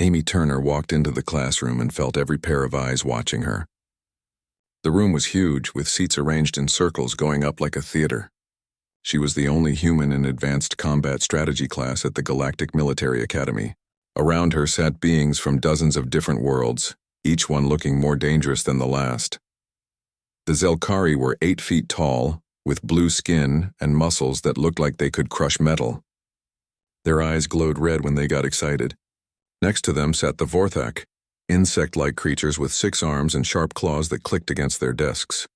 Amy Turner walked into the classroom and felt every pair of eyes watching her. The room was huge, with seats arranged in circles going up like a theater. She was the only human in advanced combat strategy class at the Galactic Military Academy. Around her sat beings from dozens of different worlds, each one looking more dangerous than the last. The Zelkari were 8 feet tall, with blue skin and muscles that looked like they could crush metal. Their eyes glowed red when they got excited. Next to them sat the Vorthak, insect-like creatures with 6 arms and sharp claws that clicked against their desks.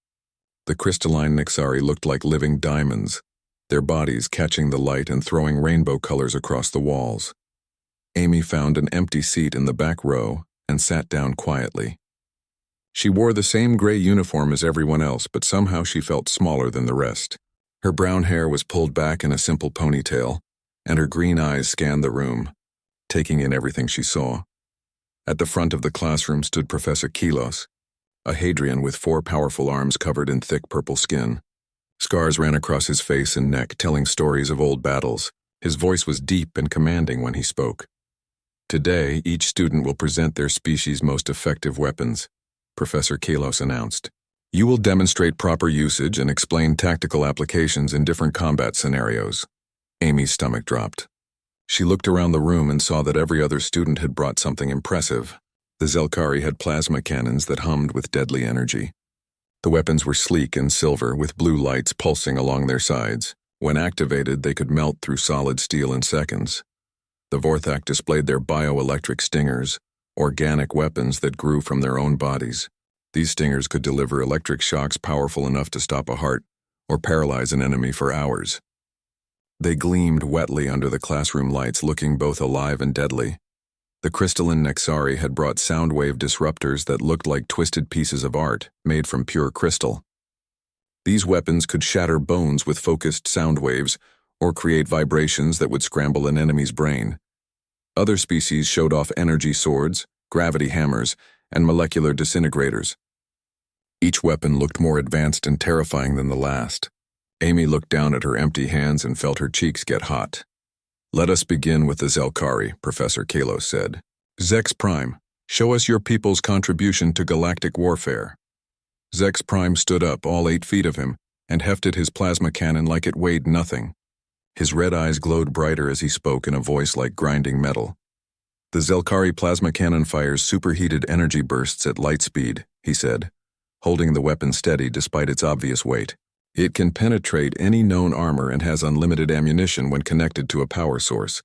The crystalline Nixari looked like living diamonds, their bodies catching the light and throwing rainbow colors across the walls. Amy found an empty seat in the back row and sat down quietly. She wore the same gray uniform as everyone else, but somehow she felt smaller than the rest. Her brown hair was pulled back in a simple ponytail, and her green eyes scanned the room, taking in everything she saw. At the front of the classroom stood Professor Kilos, a Hadrian with 4 powerful arms covered in thick purple skin. Scars ran across his face and neck, telling stories of old battles. His voice was deep and commanding when he spoke. Today, each student will present their species' most effective weapons, Professor Kalos announced. You will demonstrate proper usage and explain tactical applications in different combat scenarios. Amy's stomach dropped. She looked around the room and saw that every other student had brought something impressive. The Zelkari had plasma cannons that hummed with deadly energy. The weapons were sleek and silver, with blue lights pulsing along their sides. When activated, they could melt through solid steel in seconds. The Vorthak displayed their bioelectric stingers, organic weapons that grew from their own bodies. These stingers could deliver electric shocks powerful enough to stop a heart or paralyze an enemy for hours. They gleamed wetly under the classroom lights, looking both alive and deadly. The crystalline Nexari had brought sound wave disruptors that looked like twisted pieces of art made from pure crystal. These weapons could shatter bones with focused sound waves or create vibrations that would scramble an enemy's brain. Other species showed off energy swords, gravity hammers, and molecular disintegrators. Each weapon looked more advanced and terrifying than the last. Amy looked down at her empty hands and felt her cheeks get hot. Let us begin with the Zelkari, Professor Kalos said. Zex Prime, show us your people's contribution to galactic warfare. Zex Prime stood up, all 8 feet of him, and hefted his plasma cannon like it weighed nothing. His red eyes glowed brighter as he spoke in a voice like grinding metal. The Zelkari plasma cannon fires superheated energy bursts at light speed, he said, holding the weapon steady despite its obvious weight. It can penetrate any known armor and has unlimited ammunition when connected to a power source.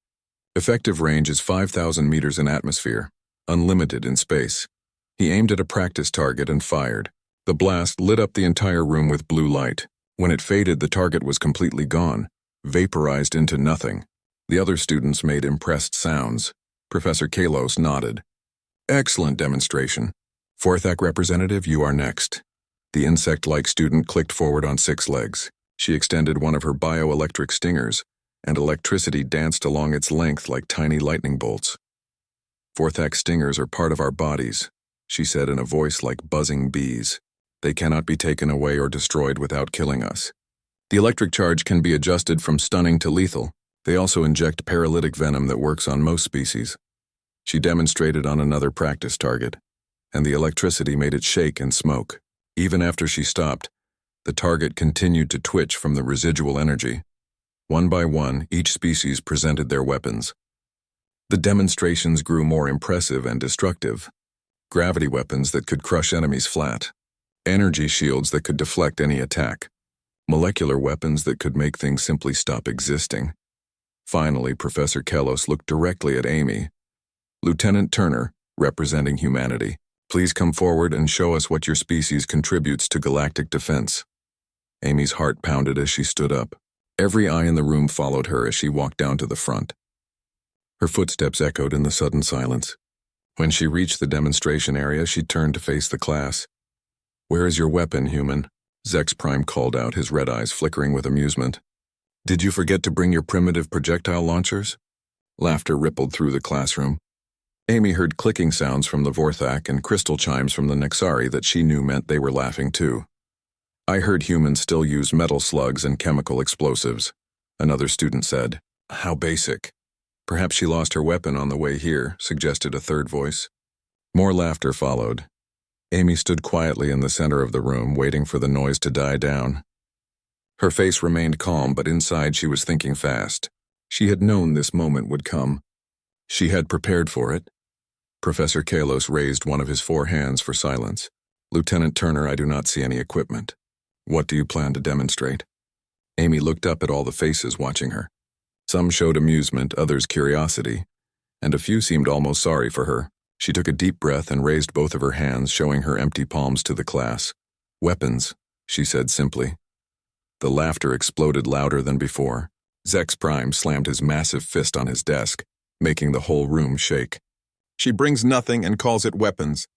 Effective range is 5,000 meters in atmosphere, unlimited in space. He aimed at a practice target and fired. The blast lit up the entire room with blue light. When it faded, the target was completely gone, vaporized into nothing. The other students made impressed sounds. Professor Kalos nodded. Excellent demonstration. Vorthak representative, you are next. The insect-like student clicked forward on 6 legs. She extended one of her bioelectric stingers, and electricity danced along its length like tiny lightning bolts. Vorthak stingers are part of our bodies, she said in a voice like buzzing bees. They cannot be taken away or destroyed without killing us. The electric charge can be adjusted from stunning to lethal. They also inject paralytic venom that works on most species. She demonstrated on another practice target, and the electricity made it shake and smoke. Even after she stopped, the target continued to twitch from the residual energy. One by one, each species presented their weapons. The demonstrations grew more impressive and destructive. Gravity weapons that could crush enemies flat. Energy shields that could deflect any attack. Molecular weapons that could make things simply stop existing. Finally, Professor Kalos looked directly at Amy. Lieutenant Turner, representing humanity, please come forward and show us what your species contributes to galactic defense. Amy's heart pounded as she stood up. Every eye in the room followed her as she walked down to the front. Her footsteps echoed in the sudden silence. When she reached the demonstration area, she turned to face the class. Where is your weapon, human? Zex Prime called out, his red eyes flickering with amusement. Did you forget to bring your primitive projectile launchers? Laughter rippled through the classroom. Amy heard clicking sounds from the Vorthak and crystal chimes from the Nexari that she knew meant they were laughing too. I heard humans still use metal slugs and chemical explosives, another student said. How basic. Perhaps she lost her weapon on the way here, suggested a third voice. More laughter followed. Amy stood quietly in the center of the room, waiting for the noise to die down. Her face remained calm, but inside she was thinking fast. She had known this moment would come. She had prepared for it. Professor Kalos raised one of his 4 hands for silence. Lieutenant Turner, I do not see any equipment. What do you plan to demonstrate? Amy looked up at all the faces watching her. Some showed amusement, others curiosity, and a few seemed almost sorry for her. She took a deep breath and raised both of her hands, showing her empty palms to the class. Weapons, she said simply. The laughter exploded louder than before. Zex Prime slammed his massive fist on his desk, making the whole room shake. She brings nothing and calls it weapons.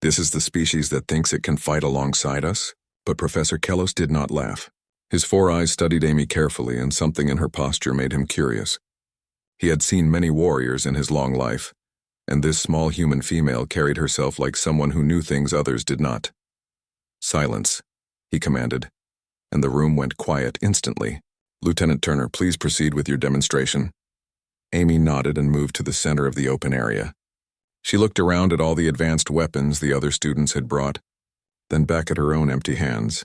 This is the species that thinks it can fight alongside us? But Professor Kalos did not laugh. His 4 eyes studied Amy carefully, and something in her posture made him curious. He had seen many warriors in his long life, and this small human female carried herself like someone who knew things others did not. Silence, he commanded, and the room went quiet instantly. Lieutenant Turner, please proceed with your demonstration. Amy nodded and moved to the center of the open area. She looked around at all the advanced weapons the other students had brought, then back at her own empty hands.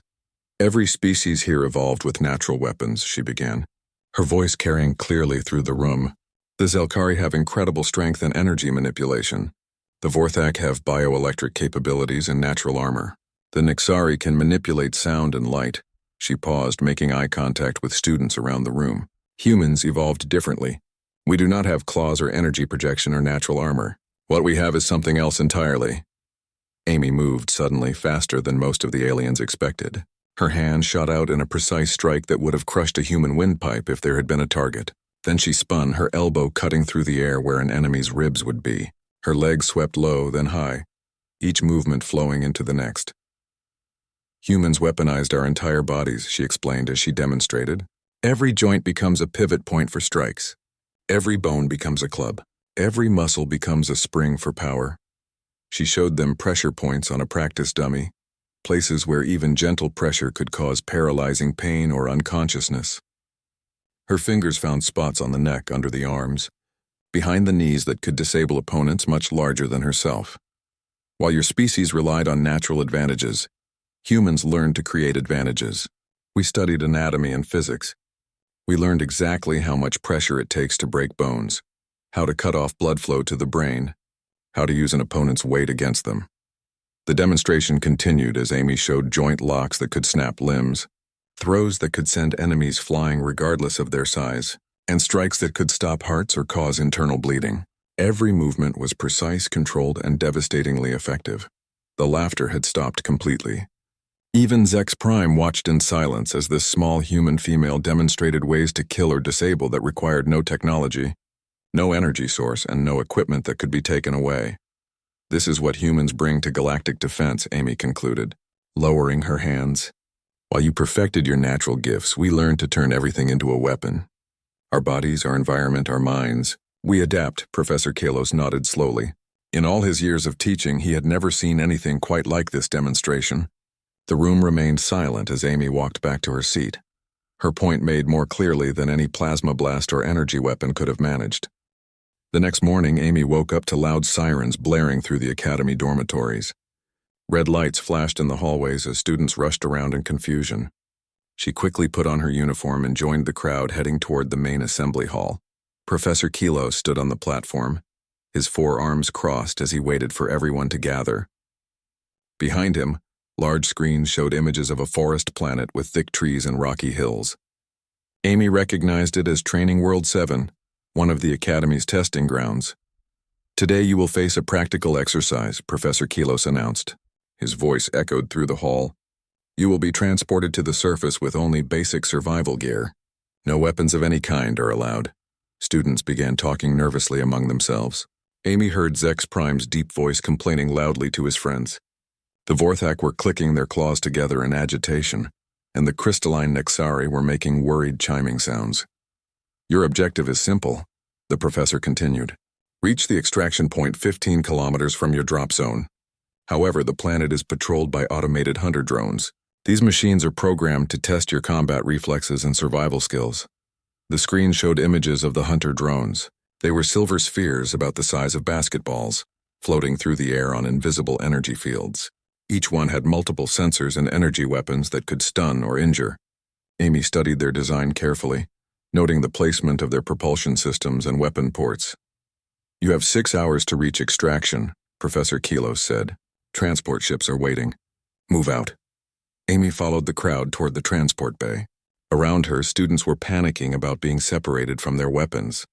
Every species here evolved with natural weapons, she began, her voice carrying clearly through the room. The Zelkari have incredible strength and energy manipulation. The Vorthak have bioelectric capabilities and natural armor. The Nixari can manipulate sound and light. She paused, making eye contact with students around the room. Humans evolved differently. We do not have claws or energy projection or natural armor. What we have is something else entirely. Amy moved suddenly, faster than most of the aliens expected. Her hand shot out in a precise strike that would have crushed a human windpipe if there had been a target. Then she spun, her elbow cutting through the air where an enemy's ribs would be. Her legs swept low, then high, each movement flowing into the next. Humans weaponized our entire bodies, she explained as she demonstrated. Every joint becomes a pivot point for strikes. Every bone becomes a club. Every muscle becomes a spring for power. She showed them pressure points on a practice dummy, places where even gentle pressure could cause paralyzing pain or unconsciousness. Her fingers found spots on the neck, under the arms, behind the knees that could disable opponents much larger than herself. While your species relied on natural advantages, humans learned to create advantages. We studied anatomy and physics. We learned exactly how much pressure it takes to break bones, how to cut off blood flow to the brain, how to use an opponent's weight against them. The demonstration continued as Amy showed joint locks that could snap limbs, throws that could send enemies flying regardless of their size, and strikes that could stop hearts or cause internal bleeding. Every movement was precise, controlled, and devastatingly effective. The laughter had stopped completely. Even Zex Prime watched in silence as this small human female demonstrated ways to kill or disable that required no technology, no energy source, and no equipment that could be taken away. This is what humans bring to galactic defense, Amy concluded, lowering her hands. While you perfected your natural gifts, we learned to turn everything into a weapon. Our bodies, our environment, our minds. We adapt, Professor Kalos nodded slowly. In all his years of teaching, he had never seen anything quite like this demonstration. The room remained silent as Amy walked back to her seat, her point made more clearly than any plasma blast or energy weapon could have managed. The next morning, Amy woke up to loud sirens blaring through the academy dormitories. Red lights flashed in the hallways as students rushed around in confusion. She quickly put on her uniform and joined the crowd heading toward the main assembly hall. Professor Kilo stood on the platform, his 4 arms crossed as he waited for everyone to gather. Behind him, large screens showed images of a forest planet with thick trees and rocky hills. Amy recognized it as Training World 7, one of the Academy's testing grounds. Today you will face a practical exercise, Professor Kilos announced. His voice echoed through the hall. You will be transported to the surface with only basic survival gear. No weapons of any kind are allowed. Students began talking nervously among themselves. Amy heard Zex Prime's deep voice complaining loudly to his friends. The Vorthak were clicking their claws together in agitation, and the crystalline Nexari were making worried chiming sounds. Your objective is simple, the professor continued. Reach the extraction point 15 kilometers from your drop zone. However, the planet is patrolled by automated hunter drones. These machines are programmed to test your combat reflexes and survival skills. The screen showed images of the hunter drones. They were silver spheres about the size of basketballs, floating through the air on invisible energy fields. Each one had multiple sensors and energy weapons that could stun or injure. Amy studied their design carefully, noting the placement of their propulsion systems and weapon ports. "You have 6 hours to reach extraction," Professor Keelos said. "Transport ships are waiting. Move out." Amy followed the crowd toward the transport bay. Around her, students were panicking about being separated from their weapons.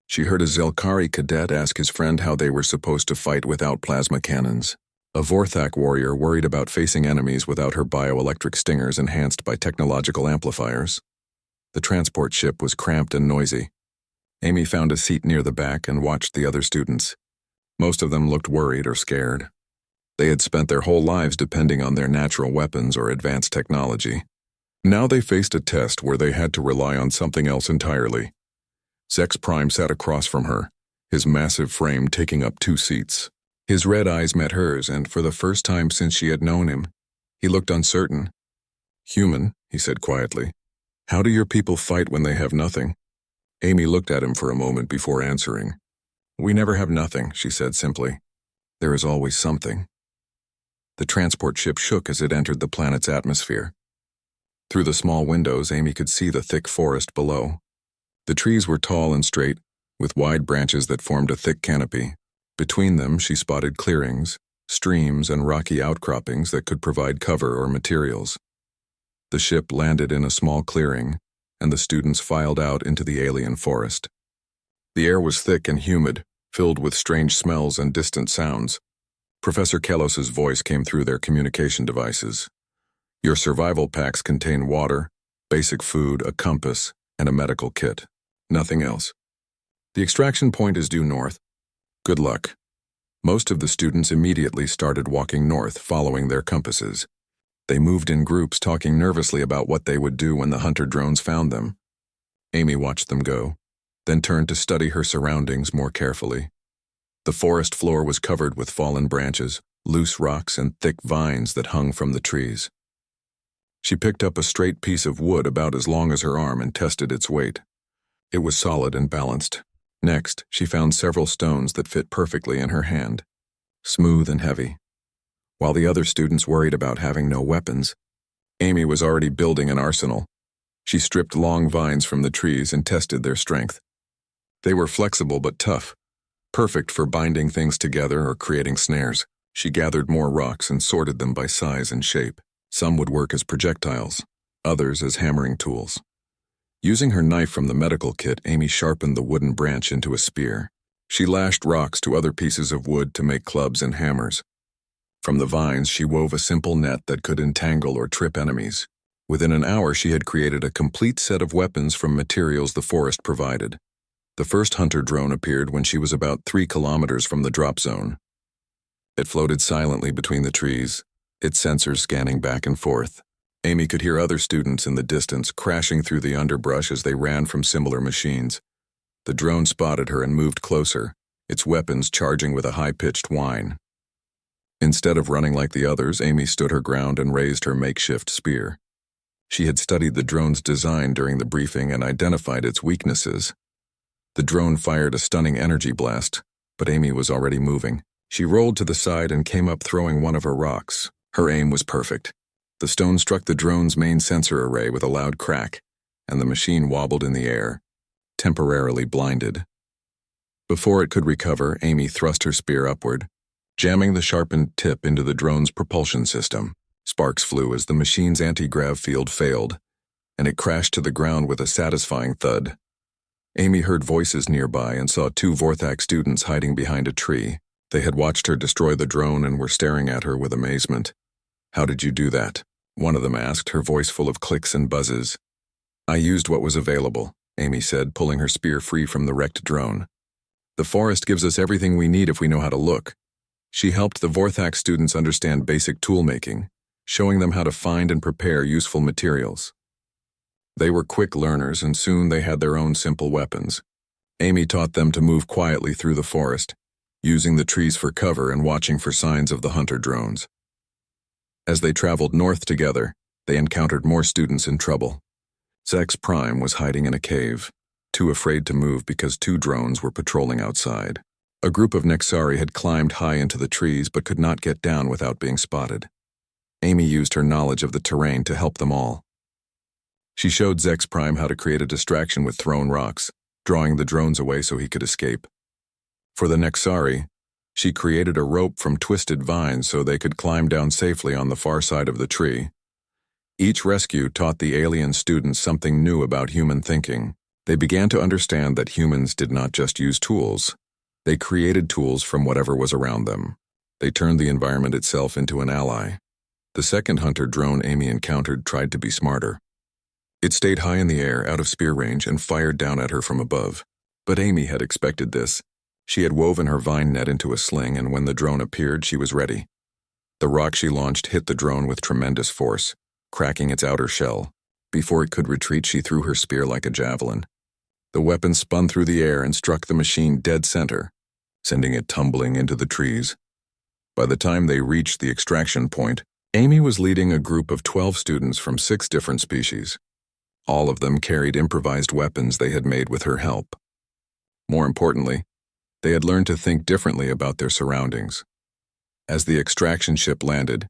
She heard a Zelkari cadet ask his friend how they were supposed to fight without plasma cannons. A Vorthak warrior worried about facing enemies without her bioelectric stingers enhanced by technological amplifiers. The transport ship was cramped and noisy. Amy found a seat near the back and watched the other students. Most of them looked worried or scared. They had spent their whole lives depending on their natural weapons or advanced technology. Now they faced a test where they had to rely on something else entirely. Zex Prime sat across from her, his massive frame taking up 2 seats. His red eyes met hers, and for the first time since she had known him, he looked uncertain. "Human," he said quietly, "how do your people fight when they have nothing?" Amy looked at him for a moment before answering. "We never have nothing," she said simply. "There is always something." The transport ship shook as it entered the planet's atmosphere. Through the small windows, Amy could see the thick forest below. The trees were tall and straight, with wide branches that formed a thick canopy. Between them, she spotted clearings, streams, and rocky outcroppings that could provide cover or materials. The ship landed in a small clearing, and the students filed out into the alien forest. The air was thick and humid, filled with strange smells and distant sounds. Professor Kelos's voice came through their communication devices. "Your survival packs contain water, basic food, a compass, and a medical kit. Nothing else. The extraction point is due north. Good luck." Most of the students immediately started walking north, following their compasses. They moved in groups, talking nervously about what they would do when the hunter drones found them. Amy watched them go, then turned to study her surroundings more carefully. The forest floor was covered with fallen branches, loose rocks, and thick vines that hung from the trees. She picked up a straight piece of wood about as long as her arm and tested its weight. It was solid and balanced. Next, she found several stones that fit perfectly in her hand, smooth and heavy. While the other students worried about having no weapons, Amy was already building an arsenal. She stripped long vines from the trees and tested their strength. They were flexible but tough, perfect for binding things together or creating snares. She gathered more rocks and sorted them by size and shape. Some would work as projectiles, others as hammering tools. Using her knife from the medical kit, Amy sharpened the wooden branch into a spear. She lashed rocks to other pieces of wood to make clubs and hammers. From the vines, she wove a simple net that could entangle or trip enemies. Within an hour, she had created a complete set of weapons from materials the forest provided. The first hunter drone appeared when she was about 3 kilometers from the drop zone. It floated silently between the trees, its sensors scanning back and forth. Amy could hear other students in the distance crashing through the underbrush as they ran from similar machines. The drone spotted her and moved closer, its weapons charging with a high-pitched whine. Instead of running like the others, Amy stood her ground and raised her makeshift spear. She had studied the drone's design during the briefing and identified its weaknesses. The drone fired a stunning energy blast, but Amy was already moving. She rolled to the side and came up throwing one of her rocks. Her aim was perfect. The stone struck the drone's main sensor array with a loud crack, and the machine wobbled in the air, temporarily blinded. Before it could recover, Amy thrust her spear upward, jamming the sharpened tip into the drone's propulsion system. Sparks flew as the machine's anti-grav field failed, and it crashed to the ground with a satisfying thud. Amy heard voices nearby and saw 2 Vorthak students hiding behind a tree. They had watched her destroy the drone and were staring at her with amazement. "How did you do that?" one of them asked, her voice full of clicks and buzzes. "I used what was available," Amy said, pulling her spear free from the wrecked drone. "The forest gives us everything we need if we know how to look." She helped the Vorthak students understand basic tool-making, showing them how to find and prepare useful materials. They were quick learners, and soon they had their own simple weapons. Amy taught them to move quietly through the forest, using the trees for cover and watching for signs of the hunter drones. As they traveled north together, they encountered more students in trouble. Zex Prime was hiding in a cave, too afraid to move because 2 drones were patrolling outside. A group of Nexari had climbed high into the trees but could not get down without being spotted. Amy used her knowledge of the terrain to help them all. She showed Zex Prime how to create a distraction with thrown rocks, drawing the drones away so he could escape. For the Nexari, she created a rope from twisted vines so they could climb down safely on the far side of the tree. Each rescue taught the alien students something new about human thinking. They began to understand that humans did not just use tools. They created tools from whatever was around them. They turned the environment itself into an ally. The second hunter drone Amy encountered tried to be smarter. It stayed high in the air, out of spear range, and fired down at her from above. But Amy had expected this. She had woven her vine net into a sling, and when the drone appeared, she was ready. The rock she launched hit the drone with tremendous force, cracking its outer shell. Before it could retreat, she threw her spear like a javelin. The weapon spun through the air and struck the machine dead center, sending it tumbling into the trees. By the time they reached the extraction point, Amy was leading a group of 12 students from 6 different species. All of them carried improvised weapons they had made with her help. More importantly, they had learned to think differently about their surroundings. As the extraction ship landed,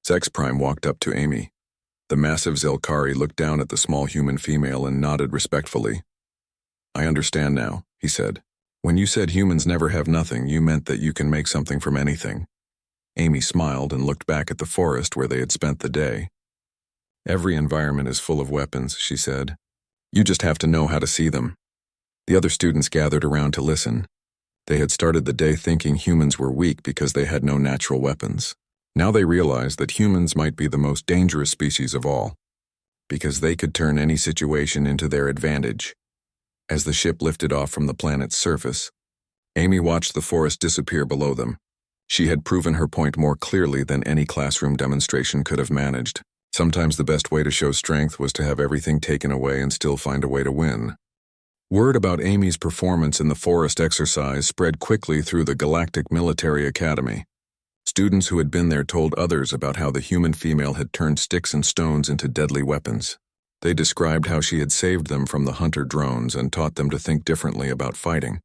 Zex Prime walked up to Amy. The massive Zelkari looked down at the small human female and nodded respectfully. "I understand now," he said. "When you said humans never have nothing, you meant that you can make something from anything." Amy smiled and looked back at the forest where they had spent the day. "Every environment is full of weapons," she said. "You just have to know how to see them." The other students gathered around to listen. They had started the day thinking humans were weak because they had no natural weapons. Now they realized that humans might be the most dangerous species of all, because they could turn any situation into their advantage. As the ship lifted off from the planet's surface, Amy watched the forest disappear below them. She had proven her point more clearly than any classroom demonstration could have managed. Sometimes the best way to show strength was to have everything taken away and still find a way to win. Word about Amy's performance in the forest exercise spread quickly through the Galactic Military Academy. Students who had been there told others about how the human female had turned sticks and stones into deadly weapons. They described how she had saved them from the hunter drones and taught them to think differently about fighting.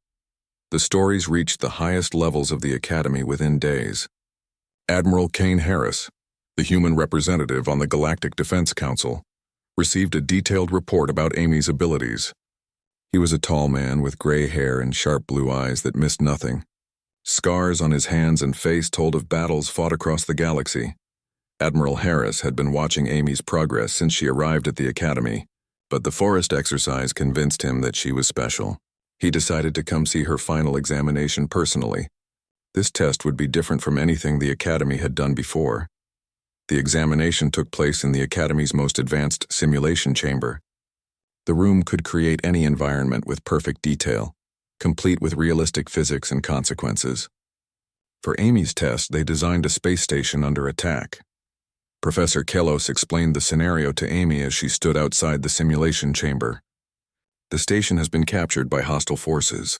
The stories reached the highest levels of the Academy within days. Admiral Kane Harris, the human representative on the Galactic Defense Council, received a detailed report about Amy's abilities. He was a tall man with gray hair and sharp blue eyes that missed nothing. Scars on his hands and face told of battles fought across the galaxy. Admiral Harris had been watching Amy's progress since she arrived at the Academy, but the forest exercise convinced him that she was special. He decided to come see her final examination personally. This test would be different from anything the Academy had done before. The examination took place in the Academy's most advanced simulation chamber. The room could create any environment with perfect detail, complete with realistic physics and consequences. For Amy's test, they designed a space station under attack. Professor Kellos explained the scenario to Amy as she stood outside the simulation chamber. The station has been captured by hostile forces.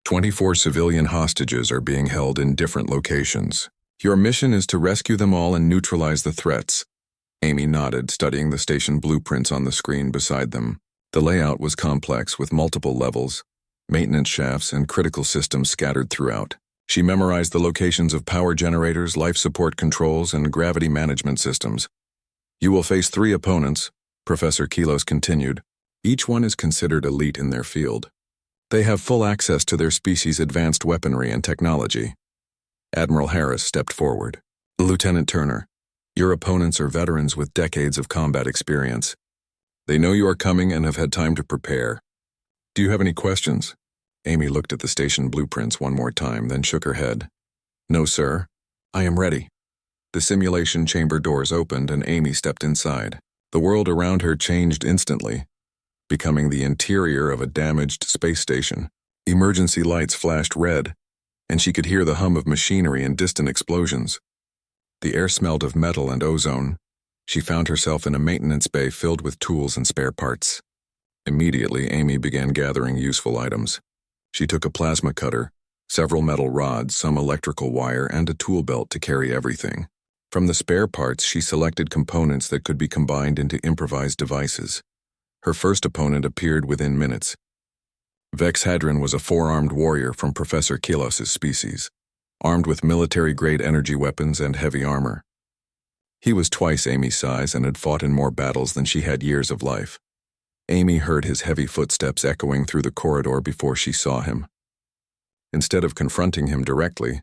24 civilian hostages are being held in different locations. Your mission is to rescue them all and neutralize the threats. Amy nodded, studying the station blueprints on the screen beside them. The layout was complex with multiple levels, maintenance shafts, and critical systems scattered throughout. She memorized the locations of power generators, life support controls, and gravity management systems. You will face 3 opponents, Professor Kellos continued. Each one is considered elite in their field. They have full access to their species' advanced weaponry and technology. Admiral Harris stepped forward. Lieutenant Turner, your opponents are veterans with decades of combat experience. They know you are coming and have had time to prepare. Do you have any questions? Amy looked at the station blueprints one more time, then shook her head. No, sir. I am ready. The simulation chamber doors opened and Amy stepped inside. The world around her changed instantly, becoming the interior of a damaged space station. Emergency lights flashed red, and she could hear the hum of machinery and distant explosions. The air smelled of metal and ozone. She found herself in a maintenance bay filled with tools and spare parts. Immediately, Amy began gathering useful items. She took a plasma cutter, several metal rods, some electrical wire, and a tool belt to carry everything. From the spare parts, she selected components that could be combined into improvised devices. Her first opponent appeared within minutes. Vex Hadron was a four-armed warrior from Professor Kelos' species, armed with military-grade energy weapons and heavy armor. He was twice Amy's size and had fought in more battles than she had years of life. Amy heard his heavy footsteps echoing through the corridor before she saw him. Instead of confronting him directly,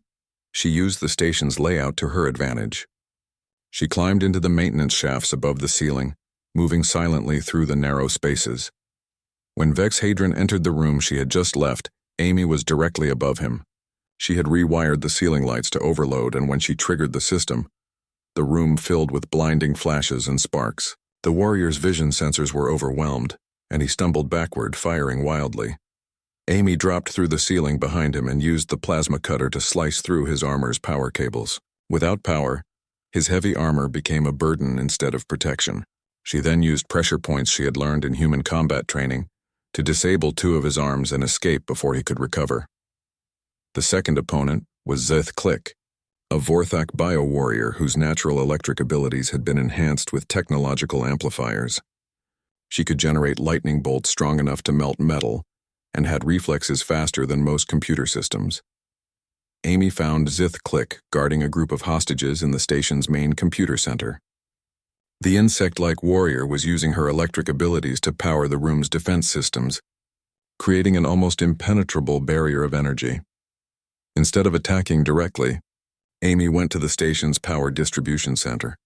she used the station's layout to her advantage. She climbed into the maintenance shafts above the ceiling, moving silently through the narrow spaces. When Vex Hadron entered the room she had just left, Amy was directly above him. She had rewired the ceiling lights to overload, and when she triggered the system, the room filled with blinding flashes and sparks. The warrior's vision sensors were overwhelmed, and he stumbled backward, firing wildly. Amy dropped through the ceiling behind him and used the plasma cutter to slice through his armor's power cables. Without power, his heavy armor became a burden instead of protection. She then used pressure points she had learned in human combat training to disable two of his arms and escape before he could recover. The second opponent was Zith Click, a Vorthak bio-warrior whose natural electric abilities had been enhanced with technological amplifiers. She could generate lightning bolts strong enough to melt metal and had reflexes faster than most computer systems. Amy found Zith Click guarding a group of hostages in the station's main computer center. The insect-like warrior was using her electric abilities to power the room's defense systems, creating an almost impenetrable barrier of energy. Instead of attacking directly, Amy went to the station's power distribution center.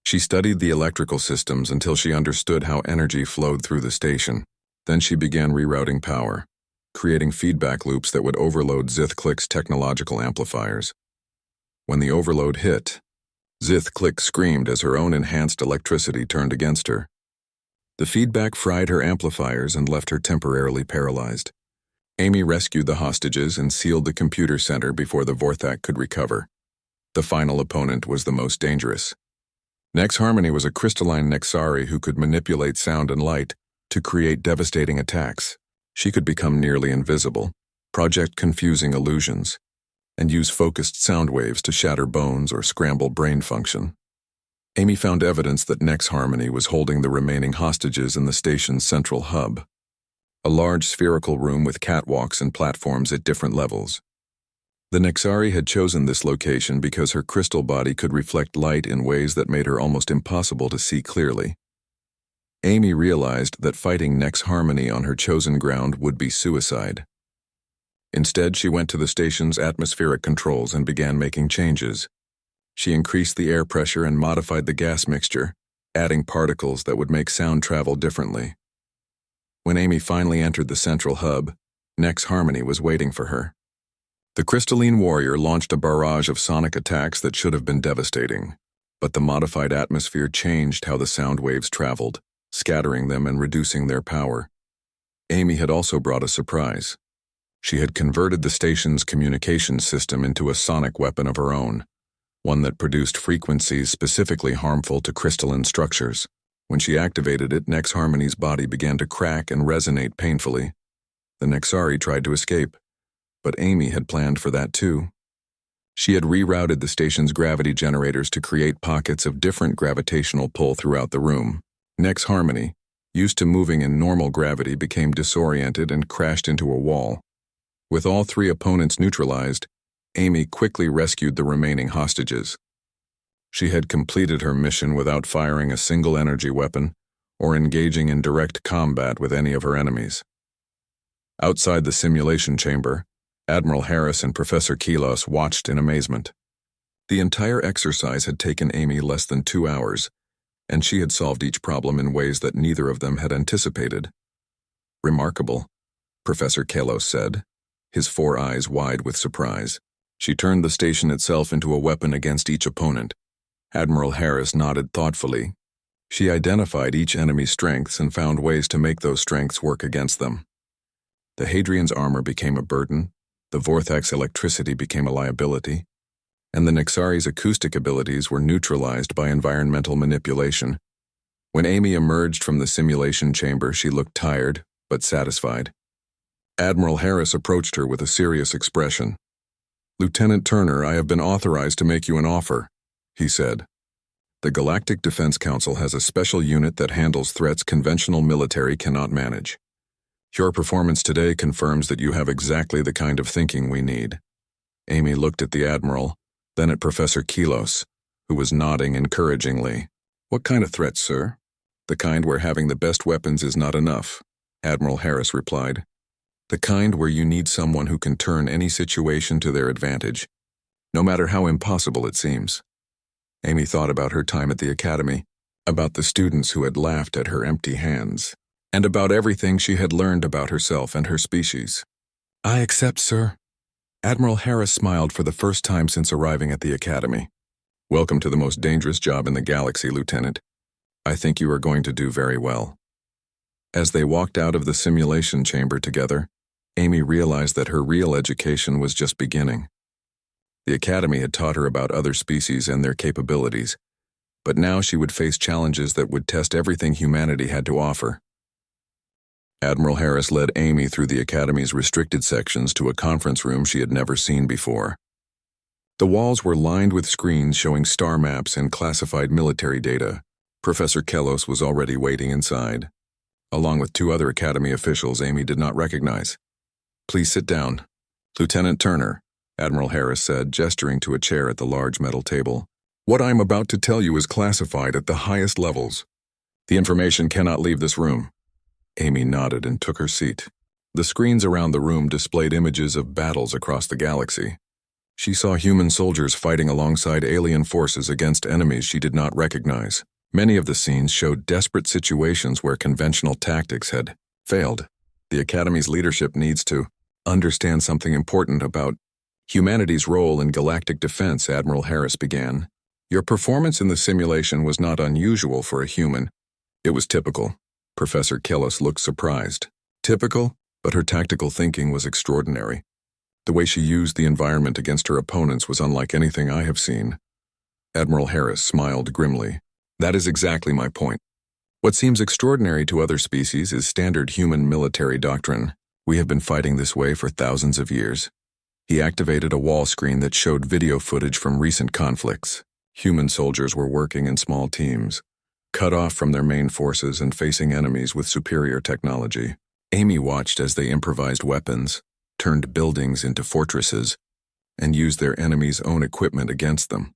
She studied the electrical systems until she understood how energy flowed through the station. Then she began rerouting power, creating feedback loops that would overload Zith Click's technological amplifiers. When the overload hit, Zith Click screamed as her own enhanced electricity turned against her. The feedback fried her amplifiers and left her temporarily paralyzed. Amy rescued the hostages and sealed the computer center before the Vorthak could recover. The final opponent was the most dangerous. Nex Harmony was a crystalline Nexari who could manipulate sound and light to create devastating attacks. She could become nearly invisible, project confusing illusions, and use focused sound waves to shatter bones or scramble brain function. Amy found evidence that Nex Harmony was holding the remaining hostages in the station's central hub, a large spherical room with catwalks and platforms at different levels. The Nexari had chosen this location because her crystal body could reflect light in ways that made her almost impossible to see clearly. Amy realized that fighting Nex Harmony on her chosen ground would be suicide. Instead, she went to the station's atmospheric controls and began making changes. She increased the air pressure and modified the gas mixture, adding particles that would make sound travel differently. When Amy finally entered the central hub, Nex Harmony was waiting for her. The crystalline warrior launched a barrage of sonic attacks that should have been devastating, but the modified atmosphere changed how the sound waves traveled, scattering them and reducing their power. Amy had also brought a surprise. She had converted the station's communication system into a sonic weapon of her own, one that produced frequencies specifically harmful to crystalline structures. When she activated it, Nex Harmony's body began to crack and resonate painfully. The Nexari tried to escape, but Amy had planned for that too. She had rerouted the station's gravity generators to create pockets of different gravitational pull throughout the room. Nex Harmony, used to moving in normal gravity, became disoriented and crashed into a wall. With all three opponents neutralized, Amy quickly rescued the remaining hostages. She had completed her mission without firing a single energy weapon or engaging in direct combat with any of her enemies. Outside the simulation chamber, Admiral Harris and Professor Kelos watched in amazement. The entire exercise had taken Amy less than 2 hours, and she had solved each problem in ways that neither of them had anticipated. "Remarkable," Professor Kelos said, his 4 eyes wide with surprise. She turned the station itself into a weapon against each opponent. Admiral Harris nodded thoughtfully. She identified each enemy's strengths and found ways to make those strengths work against them. The Hadrian's armor became a burden, the Vorthak's electricity became a liability, and the Nexari's acoustic abilities were neutralized by environmental manipulation. When Amy emerged from the simulation chamber, she looked tired, but satisfied. Admiral Harris approached her with a serious expression. "Lieutenant Turner, I have been authorized to make you an offer," he said. "The Galactic Defense Council has a special unit that handles threats conventional military cannot manage. Your performance today confirms that you have exactly the kind of thinking we need. Amy looked at the Admiral, then at Professor Kelos, who was nodding encouragingly. What kind of threats, sir? The kind where having the best weapons is not enough, Admiral Harris replied. The kind where you need someone who can turn any situation to their advantage, no matter how impossible it seems. Amy thought about her time at the academy, about the students who had laughed at her empty hands, and about everything she had learned about herself and her species. I accept, sir. Admiral Harris smiled for the first time since arriving at the academy. Welcome to the most dangerous job in the galaxy, Lieutenant. I think you are going to do very well. As they walked out of the simulation chamber together, Amy realized that her real education was just beginning. The academy had taught her about other species and their capabilities, but now she would face challenges that would test everything humanity had to offer. Admiral Harris led Amy through the academy's restricted sections to a conference room she had never seen before. The walls were lined with screens showing star maps and classified military data. Professor Kelos was already waiting inside, along with two other academy officials Amy did not recognize. Please sit down. Lieutenant Turner, Admiral Harris said, gesturing to a chair at the large metal table. What I am about to tell you is classified at the highest levels. The information cannot leave this room. Amy nodded and took her seat. The screens around the room displayed images of battles across the galaxy. She saw human soldiers fighting alongside alien forces against enemies she did not recognize. Many of the scenes showed desperate situations where conventional tactics had failed. The Academy's leadership needs to understand something important about humanity's role in galactic defense, Admiral Harris began. Your performance in the simulation was not unusual for a human. It was typical. Professor Kelos looked surprised. Typical, but her tactical thinking was extraordinary. The way she used the environment against her opponents was unlike anything I have seen. Admiral Harris smiled grimly. That is exactly my point. What seems extraordinary to other species is standard human military doctrine. We have been fighting this way for thousands of years. He activated a wall screen that showed video footage from recent conflicts. Human soldiers were working in small teams, cut off from their main forces and facing enemies with superior technology. Amy watched as they improvised weapons, turned buildings into fortresses, and used their enemies' own equipment against them.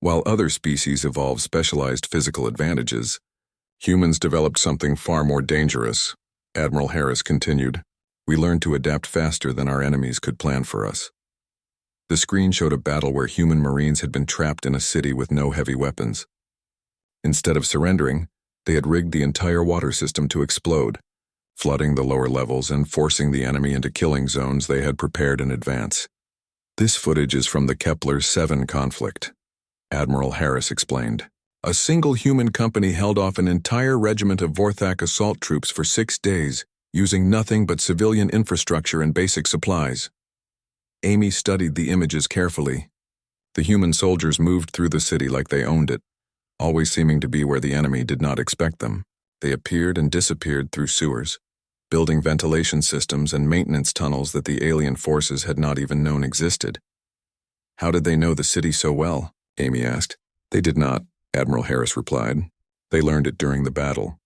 While other species evolved specialized physical advantages, humans developed something far more dangerous, Admiral Harris continued. We learned to adapt faster than our enemies could plan for us. The screen showed a battle where human Marines had been trapped in a city with no heavy weapons. Instead of surrendering, they had rigged the entire water system to explode, flooding the lower levels and forcing the enemy into killing zones they had prepared in advance. This footage is from the Kepler-7 conflict, Admiral Harris explained. A single human company held off an entire regiment of Vorthak assault troops for 6 days, using nothing but civilian infrastructure and basic supplies. Amy studied the images carefully. The human soldiers moved through the city like they owned it, always seeming to be where the enemy did not expect them. They appeared and disappeared through sewers, building ventilation systems and maintenance tunnels that the alien forces had not even known existed. How did they know the city so well? Amy asked. They did not, Admiral Harris replied. They learned it during the battle.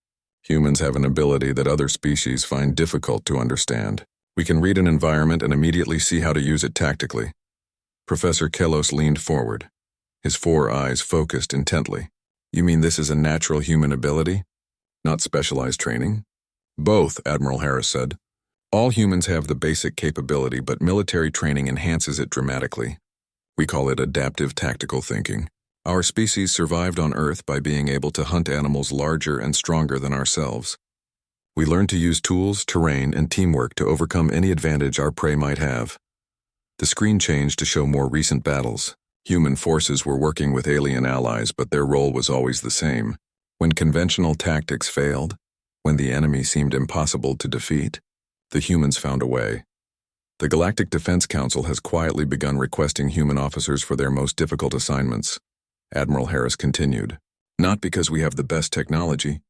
Humans have an ability that other species find difficult to understand. We can read an environment and immediately see how to use it tactically. Professor Kelos leaned forward, his 4 eyes focused intently. You mean this is a natural human ability, not specialized training? Both, Admiral Harris said. All humans have the basic capability, but military training enhances it dramatically. We call it adaptive tactical thinking. Our species survived on Earth by being able to hunt animals larger and stronger than ourselves. We learned to use tools, terrain, and teamwork to overcome any advantage our prey might have. The screen changed to show more recent battles. Human forces were working with alien allies, but their role was always the same. When conventional tactics failed, when the enemy seemed impossible to defeat, the humans found a way. The Galactic Defense Council has quietly begun requesting human officers for their most difficult assignments, Admiral Harris continued. Not because we have the best technology,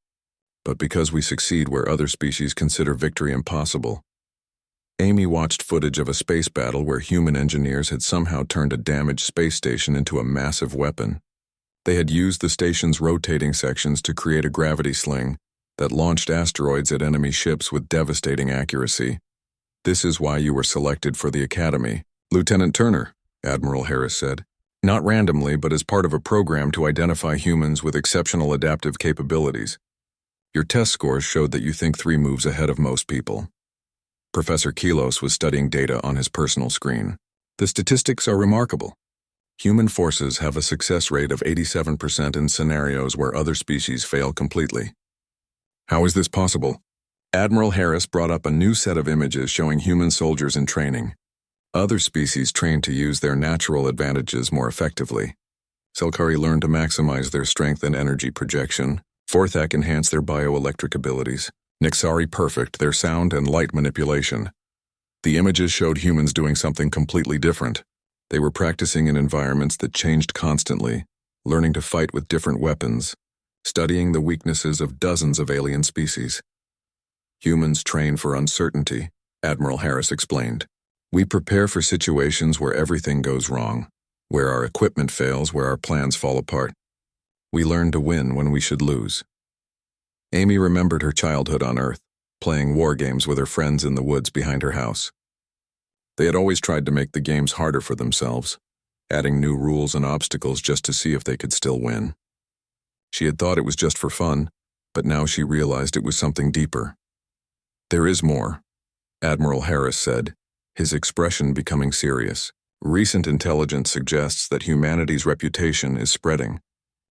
but because we succeed where other species consider victory impossible. Amy watched footage of a space battle where human engineers had somehow turned a damaged space station into a massive weapon. They had used the station's rotating sections to create a gravity sling, that launched asteroids at enemy ships with devastating accuracy. This is why you were selected for the Academy. Lieutenant Turner, Admiral Harris said. Not randomly, but as part of a program to identify humans with exceptional adaptive capabilities. Your test scores showed that you think 3 moves ahead of most people. Professor Kelos was studying data on his personal screen. The statistics are remarkable. Human forces have a success rate of 87% in scenarios where other species fail completely. How is this possible? Admiral Harris brought up a new set of images showing human soldiers in training. Other species trained to use their natural advantages more effectively. Selkari learned to maximize their strength and energy projection. Forthak enhanced their bioelectric abilities. Nixari perfect their sound and light manipulation. The images showed humans doing something completely different. They were practicing in environments that changed constantly, learning to fight with different weapons, studying the weaknesses of dozens of alien species. Humans train for uncertainty, Admiral Harris explained. We prepare for situations where everything goes wrong, where our equipment fails, where our plans fall apart. We learn to win when we should lose. Amy remembered her childhood on Earth, playing war games with her friends in the woods behind her house. They had always tried to make the games harder for themselves, adding new rules and obstacles just to see if they could still win. She had thought it was just for fun, but now she realized it was something deeper. There is more, Admiral Harris said, his expression becoming serious. Recent intelligence suggests that humanity's reputation is spreading.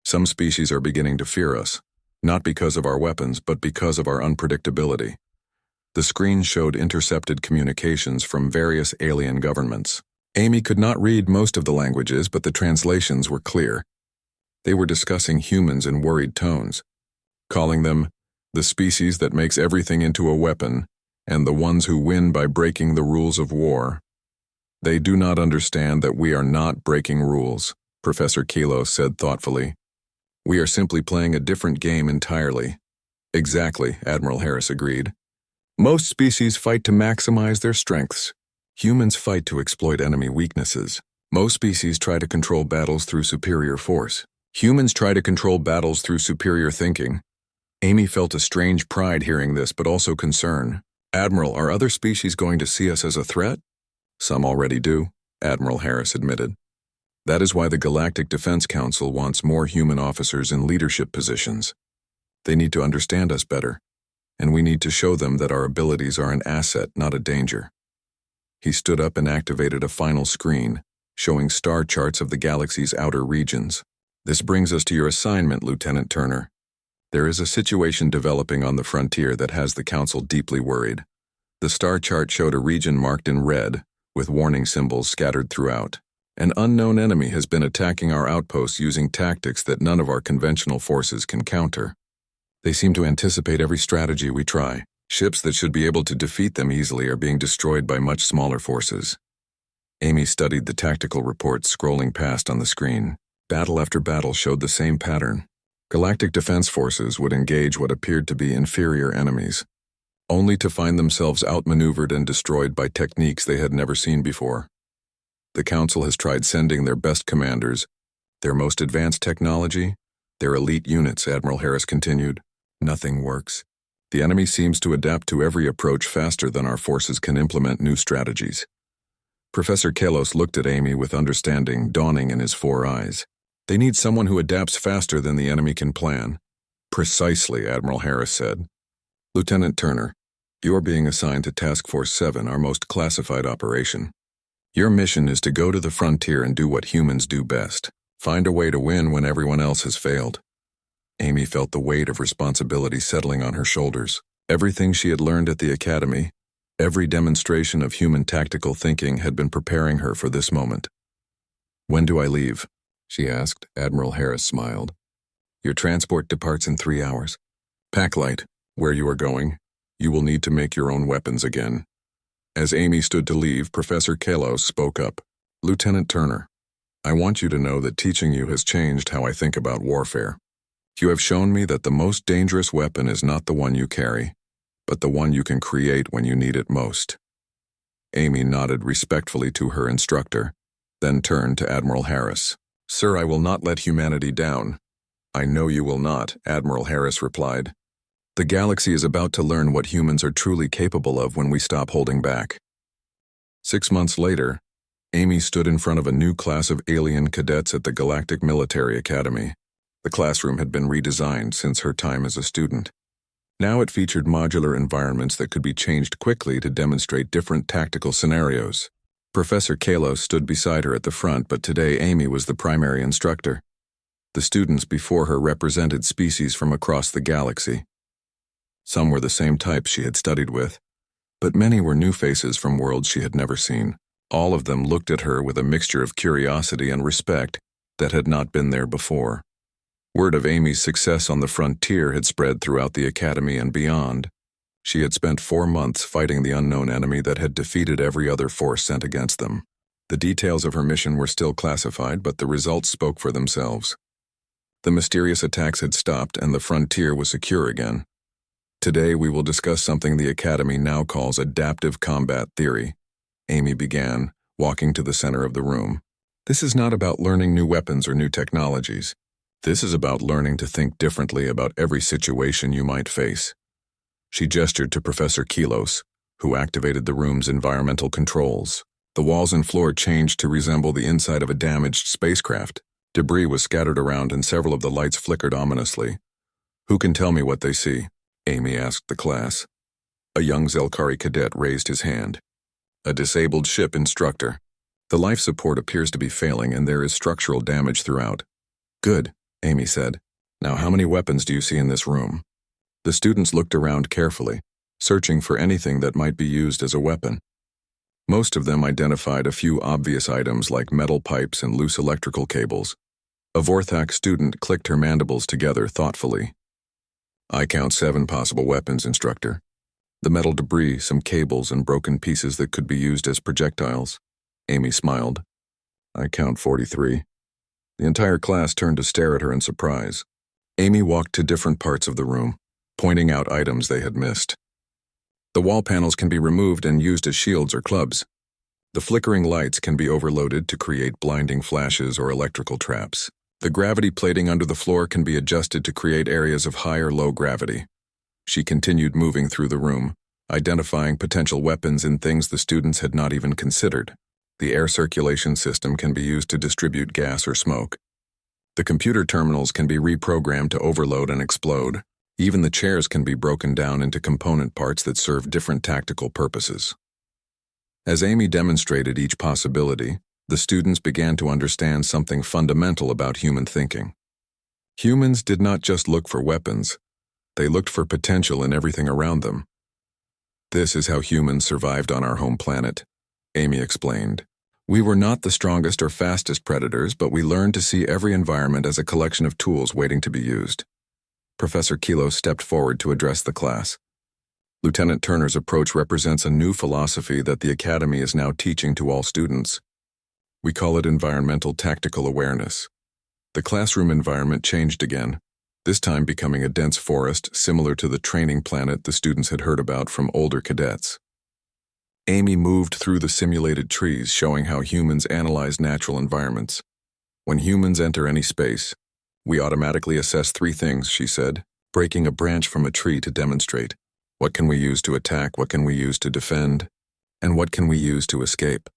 Some species are beginning to fear us, not because of our weapons, but because of our unpredictability. The screen showed intercepted communications from various alien governments. Amy could not read most of the languages, but the translations were clear. They were discussing humans in worried tones, calling them the species that makes everything into a weapon, and the ones who win by breaking the rules of war. They do not understand that we are not breaking rules, Professor Kelos said thoughtfully. We are simply playing a different game entirely. Exactly, Admiral Harris agreed. Most species fight to maximize their strengths. Humans fight to exploit enemy weaknesses. Most species try to control battles through superior force. Humans try to control battles through superior thinking. Amy felt a strange pride hearing this, but also concern. Admiral, are other species going to see us as a threat? Some already do, Admiral Harris admitted. That is why the Galactic Defense Council wants more human officers in leadership positions. They need to understand us better, and we need to show them that our abilities are an asset, not a danger. He stood up and activated a final screen, showing star charts of the galaxy's outer regions. This brings us to your assignment, Lieutenant Turner. There is a situation developing on the frontier that has the Council deeply worried. The star chart showed a region marked in red, with warning symbols scattered throughout. An unknown enemy has been attacking our outposts using tactics that none of our conventional forces can counter. They seem to anticipate every strategy we try. Ships that should be able to defeat them easily are being destroyed by much smaller forces. Amy studied the tactical reports scrolling past on the screen. Battle after battle showed the same pattern. Galactic defense forces would engage what appeared to be inferior enemies, only to find themselves outmaneuvered and destroyed by techniques they had never seen before. The Council has tried sending their best commanders, their most advanced technology, their elite units, Admiral Harris continued. Nothing works. The enemy seems to adapt to every approach faster than our forces can implement new strategies. Professor Kelos looked at Amy with understanding dawning in his 4 eyes. They need someone who adapts faster than the enemy can plan. Precisely, Admiral Harris said. Lieutenant Turner, you are being assigned to Task Force 7, our most classified operation. Your mission is to go to the frontier and do what humans do best. Find a way to win when everyone else has failed. Amy felt the weight of responsibility settling on her shoulders. Everything she had learned at the academy, every demonstration of human tactical thinking had been preparing her for this moment. When do I leave? She asked. Admiral Harris smiled. Your transport departs in 3 hours. Pack light. Where you are going, you will need to make your own weapons again. As Amy stood to leave, Professor Kelos spoke up. Lieutenant Turner, I want you to know that teaching you has changed how I think about warfare. You have shown me that the most dangerous weapon is not the one you carry, but the one you can create when you need it most. Amy nodded respectfully to her instructor, then turned to Admiral Harris. Sir, I will not let humanity down. I know you will not, Admiral Harris replied. The galaxy is about to learn what humans are truly capable of when we stop holding back. 6 months later, Amy stood in front of a new class of alien cadets at the Galactic Military Academy. The classroom had been redesigned since her time as a student. Now it featured modular environments that could be changed quickly to demonstrate different tactical scenarios. Professor Kalos stood beside her at the front, but today Amy was the primary instructor. The students before her represented species from across the galaxy. Some were the same types she had studied with, but many were new faces from worlds she had never seen. All of them looked at her with a mixture of curiosity and respect that had not been there before. Word of Amy's success on the frontier had spread throughout the academy and beyond. She had spent 4 months fighting the unknown enemy that had defeated every other force sent against them. The details of her mission were still classified, but the results spoke for themselves. The mysterious attacks had stopped and the frontier was secure again. Today we will discuss something the Academy now calls adaptive combat theory. Amy began, walking to the center of the room. This is not about learning new weapons or new technologies. This is about learning to think differently about every situation you might face. She gestured to Professor Kalos, who activated the room's environmental controls. The walls and floor changed to resemble the inside of a damaged spacecraft. Debris was scattered around and several of the lights flickered ominously. "Who can tell me what they see?" Amy asked the class. A young Zelkari cadet raised his hand. "A disabled ship instructor. The life support appears to be failing and there is structural damage throughout." "Good," Amy said. "Now how many weapons do you see in this room?" The students looked around carefully, searching for anything that might be used as a weapon. Most of them identified a few obvious items like metal pipes and loose electrical cables. A Vorthak student clicked her mandibles together thoughtfully. "I count 7 possible weapons, instructor. The metal debris, some cables, and broken pieces that could be used as projectiles." Amy smiled. "I count 43. The entire class turned to stare at her in surprise. Amy walked to different parts of the room, pointing out items they had missed. The wall panels can be removed and used as shields or clubs. The flickering lights can be overloaded to create blinding flashes or electrical traps. The gravity plating under the floor can be adjusted to create areas of high or low gravity." She continued moving through the room, identifying potential weapons in things the students had not even considered. The air circulation system can be used to distribute gas or smoke. The computer terminals can be reprogrammed to overload and explode. Even the chairs can be broken down into component parts that serve different tactical purposes. As Amy demonstrated each possibility, the students began to understand something fundamental about human thinking. Humans did not just look for weapons, they looked for potential in everything around them. "This is how humans survived on our home planet," Amy explained. "We were not the strongest or fastest predators, but we learned to see every environment as a collection of tools waiting to be used." Professor Kalos stepped forward to address the class. Lieutenant Turner's approach represents a new philosophy that the Academy is now teaching to all students. We call it environmental tactical awareness. The classroom environment changed again, this time becoming a dense forest similar to the training planet the students had heard about from older cadets. Amy moved through the simulated trees, showing how humans analyze natural environments. "When humans enter any space, we automatically assess 3 things," she said, breaking a branch from a tree to demonstrate. "What can we use to attack, what can we use to defend, and what can we use to escape?"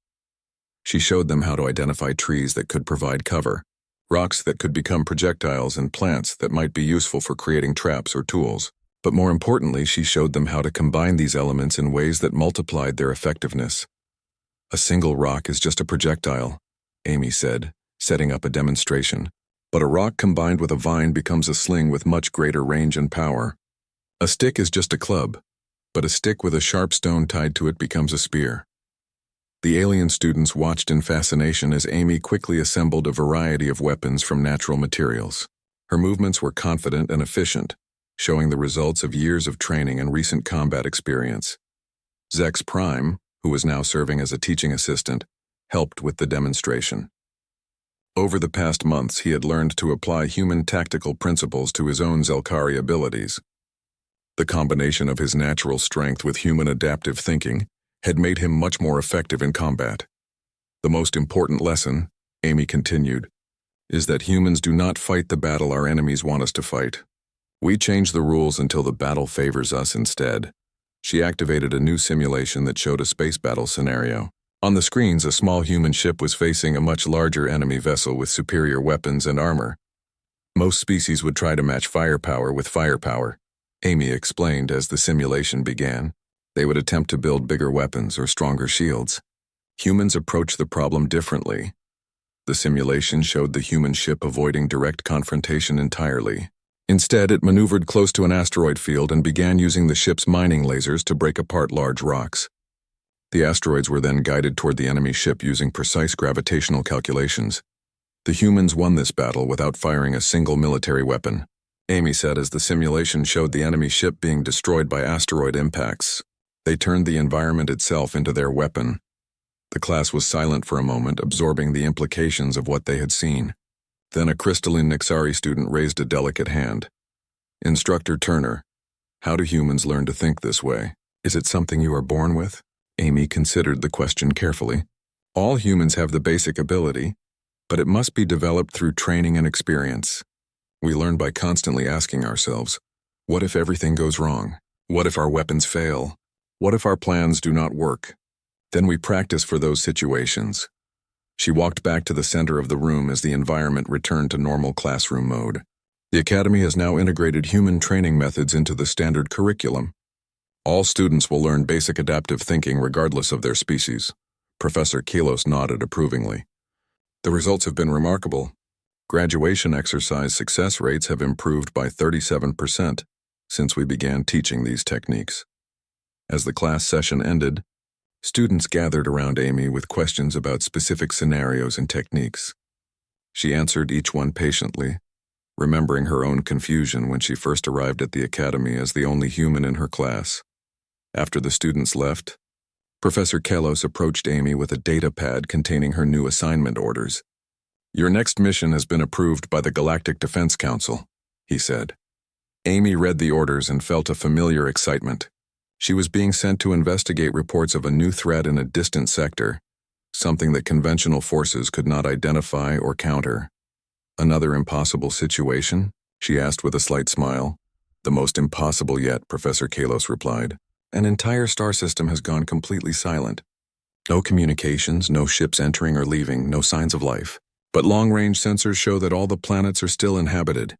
She showed them how to identify trees that could provide cover, rocks that could become projectiles, and plants that might be useful for creating traps or tools. But more importantly, she showed them how to combine these elements in ways that multiplied their effectiveness. "A single rock is just a projectile," Amy said, setting up a demonstration. "But a rock combined with a vine becomes a sling with much greater range and power. A stick is just a club, but a stick with a sharp stone tied to it becomes a spear." The alien students watched in fascination as Amy quickly assembled a variety of weapons from natural materials. Her movements were confident and efficient, showing the results of years of training and recent combat experience. Zex Prime, who was now serving as a teaching assistant, helped with the demonstration. Over the past months, he had learned to apply human tactical principles to his own Zelkari abilities. The combination of his natural strength with human adaptive thinking had made him much more effective in combat. "The most important lesson," Amy continued, "is that humans do not fight the battle our enemies want us to fight. We change the rules until the battle favors us instead. She activated a new simulation that showed a space battle scenario. On the screens, a small human ship was facing a much larger enemy vessel with superior weapons and armor. Most species would try to match firepower with firepower, Amy explained as the simulation began. They would attempt to build bigger weapons or stronger shields. Humans approach the problem differently. The simulation showed the human ship avoiding direct confrontation entirely. Instead, it maneuvered close to an asteroid field and began using the ship's mining lasers to break apart large rocks. The asteroids were then guided toward the enemy ship using precise gravitational calculations. The humans won this battle without firing a single military weapon, Amy said as the simulation showed the enemy ship being destroyed by asteroid impacts. They turned the environment itself into their weapon. The class was silent for a moment, absorbing the implications of what they had seen. Then a crystalline Nixari student raised a delicate hand. Instructor Turner, how do humans learn to think this way? Is it something you are born with? Amy considered the question carefully. All humans have the basic ability, but it must be developed through training and experience. We learn by constantly asking ourselves, what if everything goes wrong? What if our weapons fail? What if our plans do not work? Then we practice for those situations. She walked back to the center of the room as the environment returned to normal classroom mode. The academy has now integrated human training methods into the standard curriculum. All students will learn basic adaptive thinking regardless of their species. Professor Kelos nodded approvingly. The results have been remarkable. Graduation exercise success rates have improved by 37% since we began teaching these techniques. As the class session ended, students gathered around Amy with questions about specific scenarios and techniques. She answered each one patiently, remembering her own confusion when she first arrived at the academy as the only human in her class. After the students left, Professor Kelos approached Amy with a data pad containing her new assignment orders. Your next mission has been approved by the Galactic Defense Council, he said. Amy read the orders and felt a familiar excitement. She was being sent to investigate reports of a new threat in a distant sector, something that conventional forces could not identify or counter. Another impossible situation? She asked with a slight smile. The most impossible yet, Professor Kelos replied. An entire star system has gone completely silent. No communications, no ships entering or leaving, no signs of life. But long-range sensors show that all the planets are still inhabited.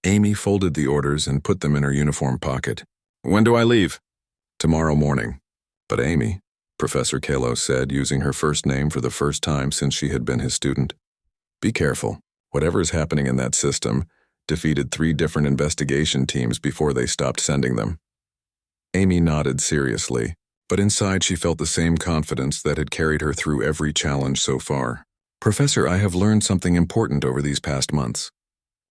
Amy folded the orders and put them in her uniform pocket. When do I leave? Tomorrow morning. But Amy, Professor Kelos said, using her first name for the first time since she had been his student. Be careful. Whatever is happening in that system defeated 3 different investigation teams before they stopped sending them. Amy nodded seriously, but inside she felt the same confidence that had carried her through every challenge so far. Professor, I have learned something important over these past months.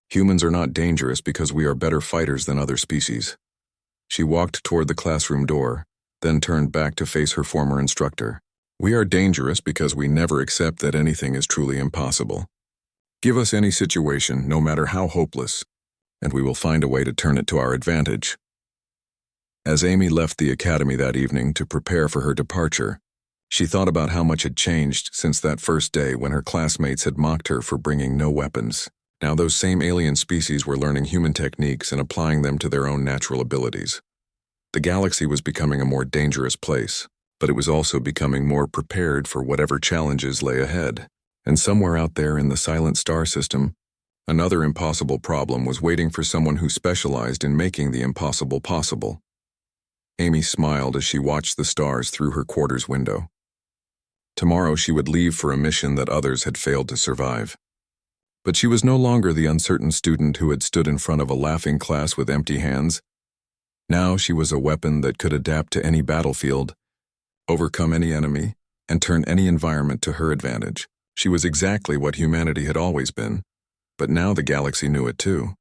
Humans are not dangerous because we are better fighters than other species. She walked toward the classroom door, then turned back to face her former instructor. We are dangerous because we never accept that anything is truly impossible. Give us any situation, no matter how hopeless, and we will find a way to turn it to our advantage. As Amy left the academy that evening to prepare for her departure, she thought about how much had changed since that first day when her classmates had mocked her for bringing no weapons. Now those same alien species were learning human techniques and applying them to their own natural abilities. The galaxy was becoming a more dangerous place, but it was also becoming more prepared for whatever challenges lay ahead. And somewhere out there in the silent star system, another impossible problem was waiting for someone who specialized in making the impossible possible. Amy smiled as she watched the stars through her quarters window. Tomorrow she would leave for a mission that others had failed to survive. But she was no longer the uncertain student who had stood in front of a laughing class with empty hands. Now she was a weapon that could adapt to any battlefield, overcome any enemy, and turn any environment to her advantage. She was exactly what humanity had always been, but now the galaxy knew it too.